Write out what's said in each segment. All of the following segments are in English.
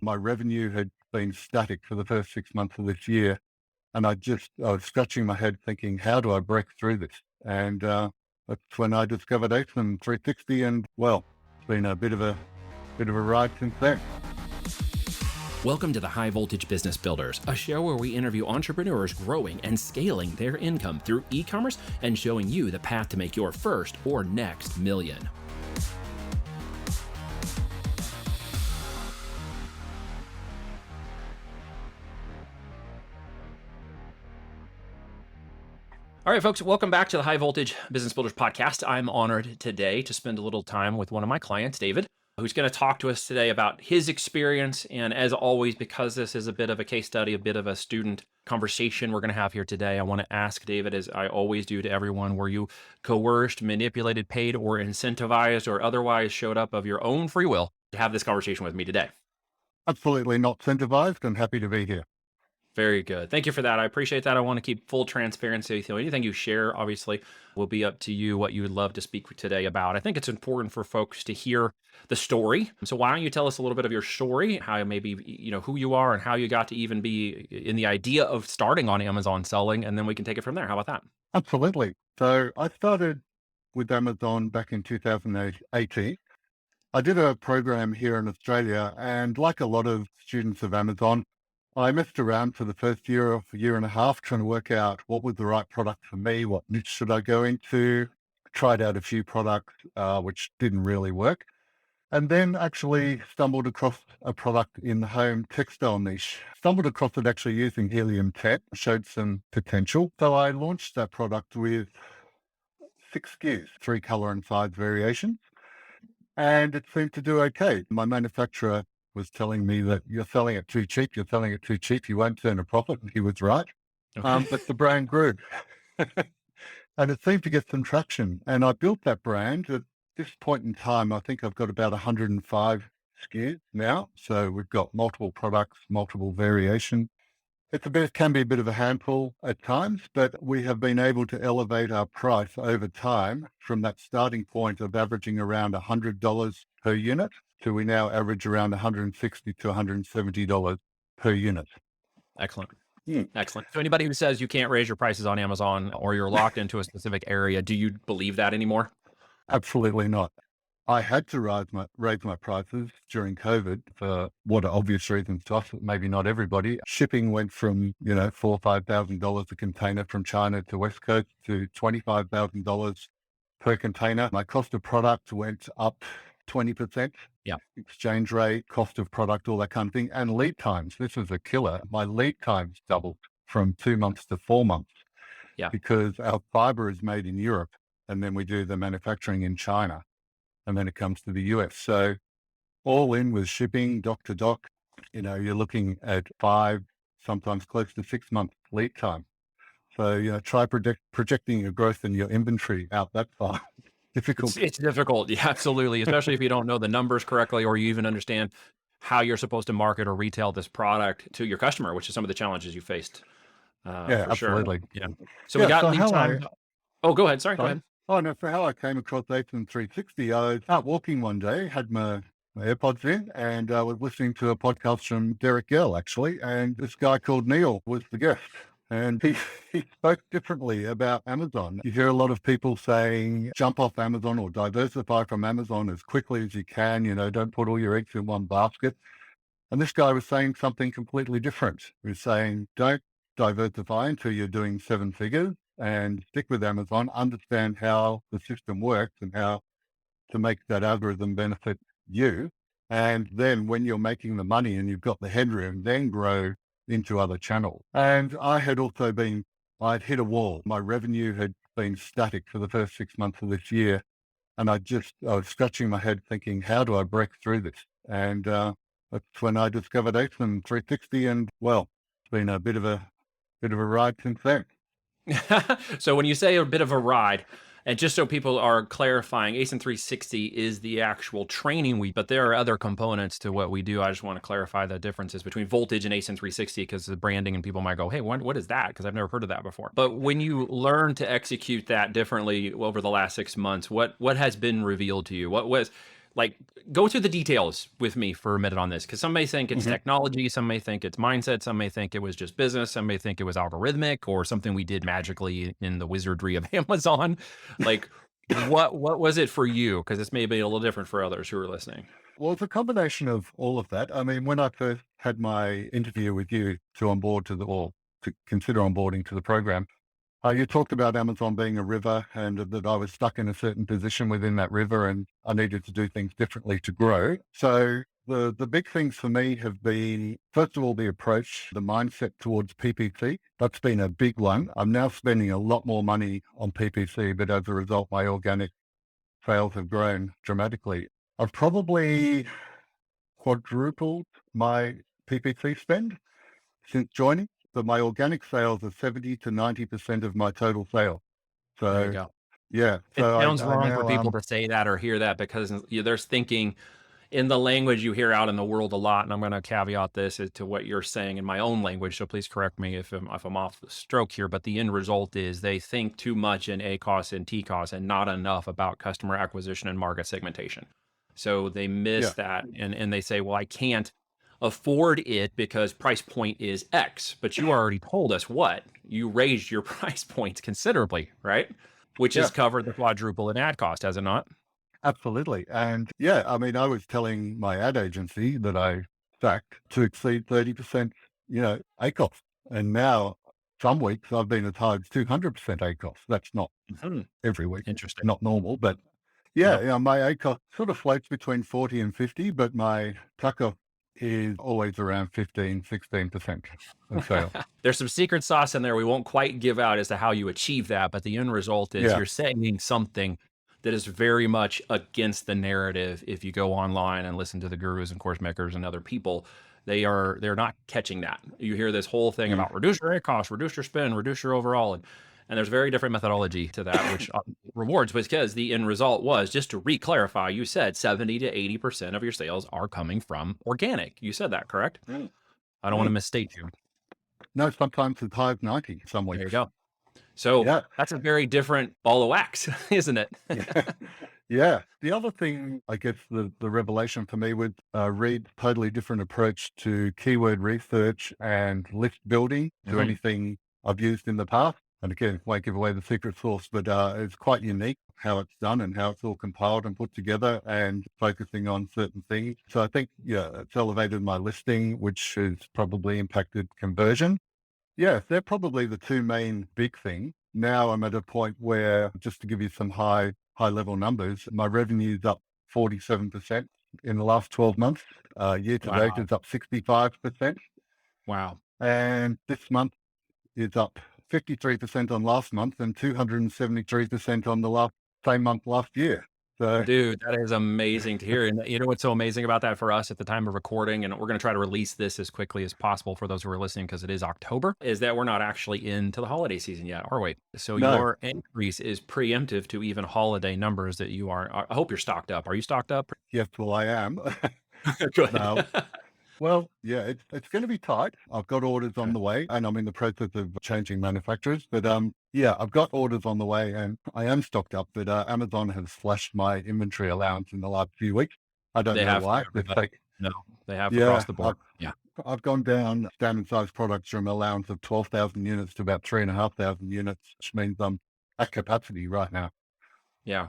My revenue had been static for the first 6 months of this year. And I was scratching my head thinking, how do I break through this? And that's when I discovered ASIN 360. And well, it's been a bit of a ride since then. Welcome to the High Voltage Business Builders, a show where we interview entrepreneurs growing and scaling their income through e-commerce and showing you the path to make your first or next million. All right, folks, welcome back to the High Voltage Business Builders podcast. I'm honored today to spend a little time with one of my clients, David, who's going to talk to us today about his experience. And as always, because this is a bit of a case study, a bit of a student conversation we're going to have here today, I want to ask David, as I always do to everyone, were you coerced, manipulated, paid, or incentivized, or otherwise showed up of your own free will to have this conversation with me today? Absolutely not incentivized and happy to be here. Very good. Thank you for that. I appreciate that. I want to keep full transparency with you. Anything you share, obviously, will be up to you, what you would love to speak today about. I think it's important for folks to hear the story. So why don't you tell us a little bit of your story, how maybe, who you are and how you got to even be in the idea of starting on Amazon selling, and then we can take it from there. How about that? Absolutely. So I started with Amazon back in 2018. I did a program here in Australia, and like a lot of students of Amazon, I messed around for the first year or year and a half trying to work out what was the right product for me, what niche should I go into. Tried out a few products which didn't really work, and then actually stumbled across a product in the home textile niche. Stumbled across it actually using helium-10, showed some potential. So I launched that product with 6 SKUs, 3 color and size variations, and it seemed to do okay. My manufacturer was telling me that you're selling it too cheap, you won't turn a profit. And he was right. Okay. But the brand grew and it seemed to get some traction. And I built that brand. At this point in time, I think I've got about 105 SKUs now. So we've got multiple products, multiple variations. Can be a bit of a handful at times, but we have been able to elevate our price over time from that starting point of averaging around $100 per unit to we now average around $160 to $170 per unit. Excellent. Excellent. So anybody who says you can't raise your prices on Amazon or you're locked into a specific area, do you believe that anymore? Absolutely not. I had to raise my prices during COVID for what are obvious reasons to us, but maybe not everybody. Shipping went from, $4,000 or $5,000 a container from China to West Coast to $25,000 per container. My cost of product went up 20%. Yeah. Exchange rate, cost of product, all that kind of thing. And lead times. This is a killer. My lead times doubled from 2 months to 4 months. Yeah. Because our fiber is made in Europe and then we do the manufacturing in China. And then it comes to the US. So all in with shipping, dock to dock, you're looking at 5, sometimes close to 6 months lead time. So, try projecting your growth in your inventory out that far. Difficult. It's difficult. Yeah, absolutely. Especially if you don't know the numbers correctly, or you even understand how you're supposed to market or retail this product to your customer, which is some of the challenges you faced. Yeah, for absolutely. Sure. Yeah. So we got so lead how time. Oh, go ahead. Sorry, go ahead. Oh, no, for how I came across ASIN 360, I was out walking one day, had my AirPods in, and I was listening to a podcast from Derek Gill, actually, and this guy called Neil was the guest. And he spoke differently about Amazon. You hear a lot of people saying, jump off Amazon or diversify from Amazon as quickly as you can, don't put all your eggs in one basket. And this guy was saying something completely different. He was saying, don't diversify until you're doing 7 figures and stick with Amazon, understand how the system works and how to make that algorithm benefit you. And then when you're making the money and you've got the headroom, then grow into other channels. And I'd hit a wall. My revenue had been static for the first 6 months of this year. And I was scratching my head thinking, how do I break through this? And that's when I discovered ASIN 360. And well, it's been a bit of a ride since then. So when you say a bit of a ride, and just so people are clarifying, ASIN 360 is the actual training but there are other components to what we do. I just want to clarify the differences between Voltage and ASIN 360 because the branding, and people might go, hey, what is that? Because I've never heard of that before. But when you learn to execute that differently over the last 6 months, what has been revealed to you? like go through the details with me for a minute on this, because some may think it's Mhm. technology, some may think it's mindset, some may think it was just business, some may think it was algorithmic or something we did magically in the wizardry of Amazon. Like, what was it for you? Because this may be a little different for others who are listening. Well, it's a combination of all of that. I mean, when I first had my interview with you to onboard to the, or to consider onboarding to the program, you talked about Amazon being a river and that I was stuck in a certain position within that river and I needed to do things differently to grow. So the big things for me have been, first of all, the approach, the mindset towards PPC. That's been a big one. I'm now spending a lot more money on PPC, but as a result, my organic sales have grown dramatically. I've probably quadrupled my PPC spend since joining, but my organic sales are 70 to 90% of my total sales. There you So go. yeah, It so sounds I wrong for now people to say that or hear that because there's thinking in the language you hear out in the world a lot, and I'm going to caveat this to what you're saying in my own language. So please correct me if I'm off the stroke here. But the end result is they think too much in ACOS and TCOS and not enough about customer acquisition and market segmentation. So they miss yeah, that, and they say, well, I can't afford it because price point is X. But you already told us what you raised your price points considerably, right? Which has yeah, covered the quadruple in ad cost, has it not? absolutely. And yeah, I mean, I was telling my ad agency that I stacked to exceed 30%, ACOS. And now some weeks I've been as high as 200% ACOS. That's not Mhm. every week, Interesting. not normal, but yeah, Yep. my ACOS sort of floats between 40 and 50, but my TACOS is always around 15, 16% of sales. There's some secret sauce in there we won't quite give out as to how you achieve that, but the end result is Yeah. you're saying something that is very much against the narrative. If you go online and listen to the gurus and course makers and other people, they're not catching that. You hear this whole thing Mm. about reduce your cost, reduce your spend, reduce your overall, and there's very different methodology to that, which rewards because the end result was, just to re-clarify, you said 70 to 80% of your sales are coming from organic. You said that, correct? Mm. I don't want to Mm. misstate you. No, sometimes as high as 90 some There you weeks. go. So Yeah. that's a very different ball of wax, isn't it? Yeah. Yeah. The other thing, I guess, the revelation for me would read totally different approach to keyword research and list building to Mhm. anything I've used in the past. And again, won't give away the secret sauce, but it's quite unique how it's done and how it's all compiled and put together and focusing on certain things. So I think, yeah, it's elevated my listing, which has probably impacted conversion. Yeah, they're probably the two main big things. Now I'm at a point where, just to give you some high level numbers, my revenue's up 47% in the last 12 months. Year to date Wow. is up 65%. Wow. And this month is up 53% on last month and 273% on the same month last year. So Dude, that is amazing to hear. And you know what's so amazing about that for us at the time of recording, and we're going to try to release this as quickly as possible for those who are listening because it is October, is that we're not actually into the holiday season yet, are we? So no, your increase is preemptive to even holiday numbers that you are. I hope you're stocked up. Are you stocked up? yes, well, I am. Good. No, well, yeah, it's going to be tight. I've got orders on Okay. the way, and I'm in the process of changing manufacturers. But yeah, I've got orders on the way, and I am stocked up. But Amazon has slashed my inventory allowance in the last few weeks. I don't They know have for why. everybody. No, they have across Yeah, the I've board. Yeah. I've gone down standard size products from allowance of 12,000 units to about 3,500 units, which means I'm at capacity right now. Yeah.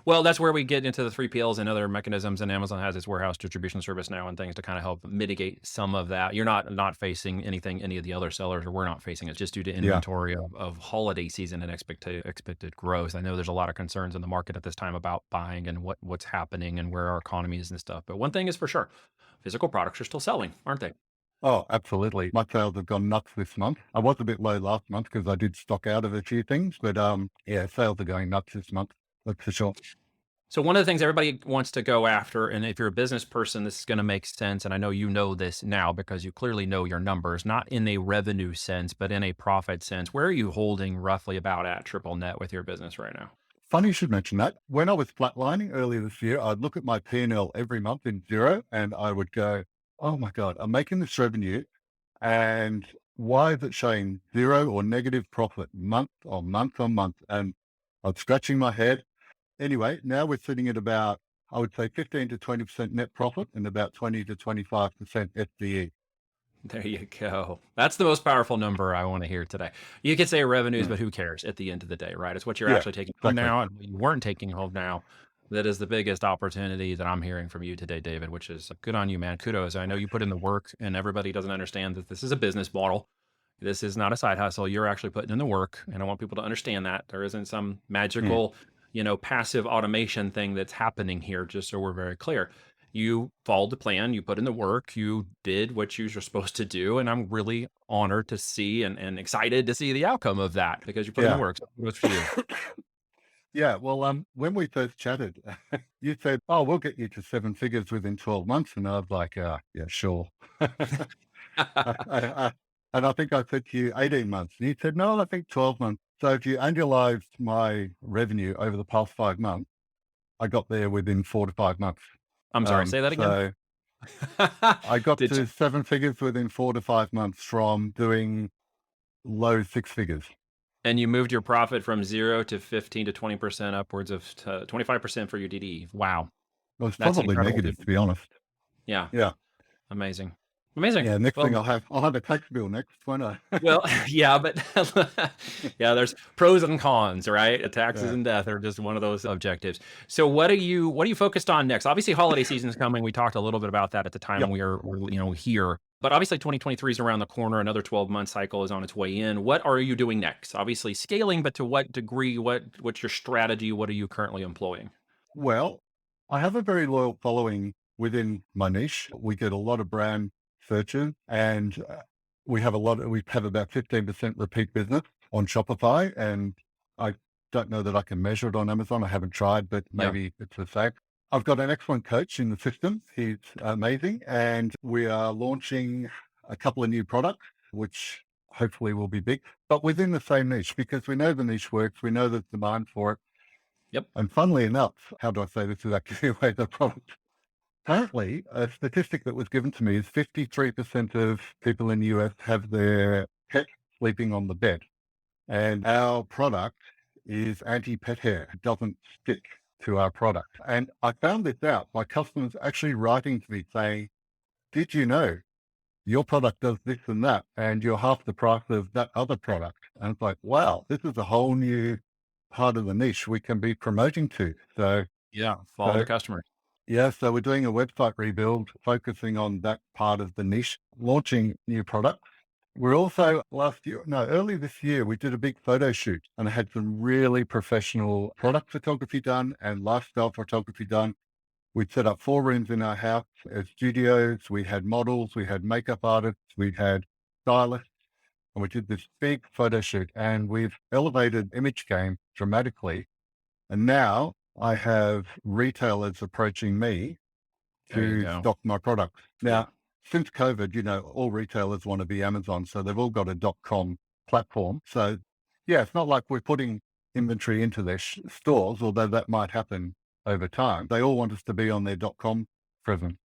Well, that's where we get into the 3PLs and other mechanisms, and Amazon has its warehouse distribution service now and things to kind of help mitigate some of that. You're not facing anything any of the other sellers, or we're not facing it, just due to Yeah. inventory of holiday season and expected growth. I know there's a lot of concerns in the market at this time about buying and what's happening and where our economy is and stuff. But one thing is for sure, physical products are still selling, aren't they? Oh, absolutely. My sales have gone nuts this month. I was a bit low last month because I did stock out of a few things, but yeah, sales are going nuts this month. That's for sure. So one of the things everybody wants to go after, and if you're a business person, this is going to make sense. And I know you know this now because you clearly know your numbers, not in a revenue sense, but in a profit sense. Where are you holding roughly about at triple net with your business right now? Funny you should mention that. When I was flatlining earlier this year, I'd look at my P&L every month in zero and I would go, oh my God, I'm making this revenue and why is it showing zero or negative profit month on month on month? And I'm scratching my head. Anyway, now we're sitting at about I would say 15 to 20% net profit and about 20 to 25% FDE. There you go. That's the most powerful number I want to hear today. You could say revenues, Mm. but who cares at the end of the day, right? It's what you're Yeah, actually taking home exactly. now and what you weren't taking home now. That is the biggest opportunity that I'm hearing from you today, David, which is good on you, man. Kudos. I know you put in the work and everybody doesn't understand that this is a business model. This is not a side hustle. You're actually putting in the work. And I want people to understand that there isn't some Mm. magical, passive automation thing that's happening here, just so we're very clear. You followed the plan, you put in the work, you did what you were supposed to do. And I'm really honored to see and excited to see the outcome of that because you put in the Yeah. work. So kudos for you. Yeah, well, when we first chatted, you said, "Oh, we'll get you to seven figures within 12 months," and I was like, "Yeah, sure." I and I think I said to you 18 months, and you said, "No, I think 12 months." So if you annualized my revenue over the past 5 months, I got there within 4 to 5 months. I'm sorry, say that again. So I got Did you, to seven figures within 4 to 5 months from doing low six figures. and you moved your profit from 0 to 15 to 20% upwards of 25% for your DD. Wow. It was That's probably incredible, negative, dude. to be honest. Yeah. Yeah. Amazing. Amazing. Yeah, next thing Well, I'll have a tax bill next, won't I? well, yeah, but yeah, there's pros and cons, right? Taxes Yeah. and death are just one of those objectives. So what are you focused on next? Obviously, holiday season is coming. We talked a little bit about that at the time Yep. we're here. But obviously 2023 is around the corner. Another 12-month cycle is on its way in. What are you doing next? Obviously scaling, but to what degree? What's your strategy? What are you currently employing? Well, I have a very loyal following within my niche. We get a lot of brand searches, and we have about 15% repeat business on Shopify, and I don't know that I can measure it on Amazon. I haven't tried, but Yeah. maybe it's the same. I've got an excellent coach in the system. He's amazing, and we are launching a couple of new products, which hopefully will be big, but within the same niche because we know the niche works. We know there's demand for it. Yep. And funnily enough, how do I say this without giving away the product? Currently, a statistic that was given to me is 53% of people in the US have their pet sleeping on the bed. And our product is anti-pet hair. It doesn't stick to our product. And I found this out by customers actually writing to me saying, "Did you know your product does this and that, and you're half the price of that other product?" And it's like, wow, this is a whole new part of the niche we can be promoting to. Yeah. Follow the So customer. yeah, so we're doing a website rebuild, focusing on that part of the niche, launching new products. We're also early this year, we did a big photo shoot and I had some really professional product photography done and lifestyle photography done. We'd set up 4 rooms in our house as studios. We had models, we had makeup artists, we had stylists, and we did this big photo shoot and we've elevated image game dramatically. And now I have retailers approaching me There you to go. stock my products. Yeah. Now, since COVID, all retailers want to be Amazon, so they've all got a .com platform. So yeah, it's not like we're putting inventory into their stores, although that might happen over time. They all want us to be on their .com presence.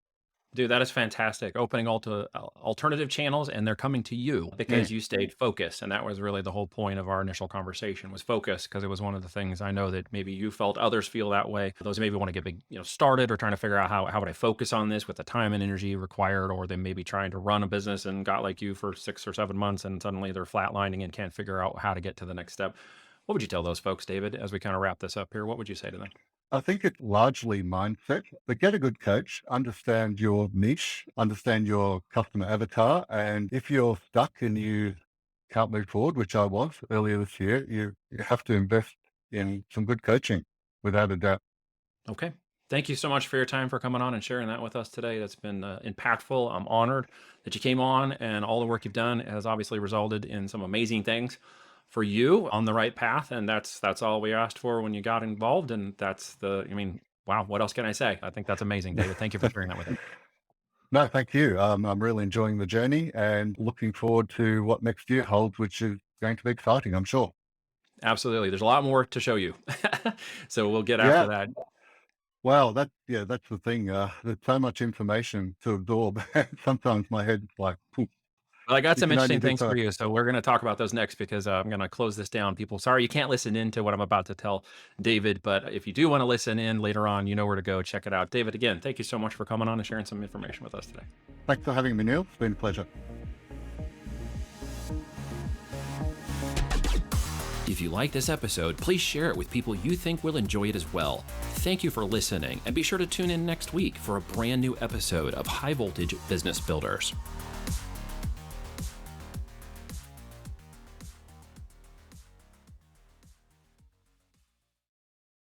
Dude, that is fantastic. Opening alternative channels, and they're coming to you because Mm. you stayed focused, and that was really the whole point of our initial conversation was focus, because it was one of the things I know that maybe you felt others feel that way. Those who maybe want to get big, started or trying to figure out how would I focus on this with the time and energy required, or they may be trying to run a business and got like you for 6 or 7 months, and suddenly they're flatlining and can't figure out how to get to the next step. What would you tell those folks, David, as we kind of wrap this up here? What would you say to them? I think it's largely mindset, but get a good coach, understand your niche, understand your customer avatar. And if you're stuck and you can't move forward, which I was earlier this year, you have to invest in some good coaching without a doubt. Okay. Thank you so much for your time for coming on and sharing that with us today. That's been impactful. I'm honored that you came on, and all the work you've done has obviously resulted in some amazing things for you on the right path. And that's all we asked for when you got involved. And wow, what else can I say? I think that's amazing, David. Thank you for sharing that with us. No, thank you. I'm really enjoying the journey and looking forward to what next year holds, which is going to be exciting, I'm sure. Absolutely. There's a lot more to show you. So we'll get after Yeah. that. Well, that's the thing. There's so much information to absorb. Sometimes my head's like, poof. Well, I got You some can only interesting do things so. for you, so we're going to talk about those next because I'm going to close this down. People, sorry you can't listen in to what I'm about to tell David, but if you do want to listen in later on, you know where to go. Check it out. David, again, thank you so much for coming on and sharing some information with us today. Thanks for having me, Neil. It's been a pleasure. If you like this episode, please share it with people you think will enjoy it as well. Thank you for listening, and be sure to tune in next week for a brand new episode of High Voltage Business Builders.